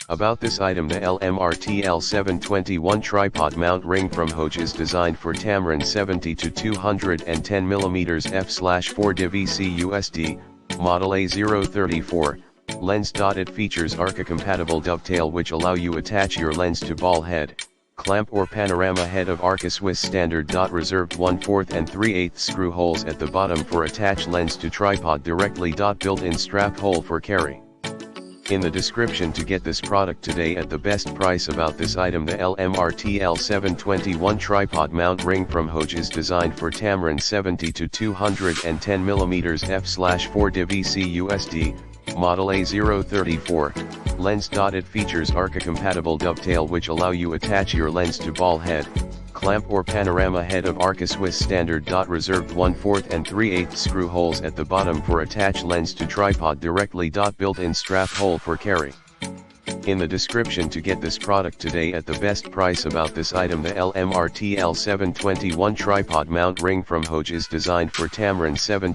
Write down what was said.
About this item: the LMR-TL721 tripod mount ring from Haoge is designed for Tamron 70-210mm f/4 USD, model A034, lens. It features Arca compatible dovetail which allow you attach your lens to ball head, clamp or panorama head of Arca Swiss standard. Reserved 1/4 and 3/8 screw holes at the bottom for attach lens to tripod directly. Built-in strap hole for carry. In the description to get this product today at the best price. About this item: the LMR-TL721 tripod mount ring from Haoge is designed for Tamron 70-210mm f/4 USD, model A034, lens. It features Arca compatible dovetail which allow you attach your lens to ball head, clamp or panorama head of Arca Swiss standard. Reserved 1/4 and 3/8 screw holes at the bottom for attach lens to tripod directly. Built-in strap hole for carry. In the description to get this product today at the best price. About this item: the LMR-TL721 tripod mount ring from Haoge is designed for Tamron 70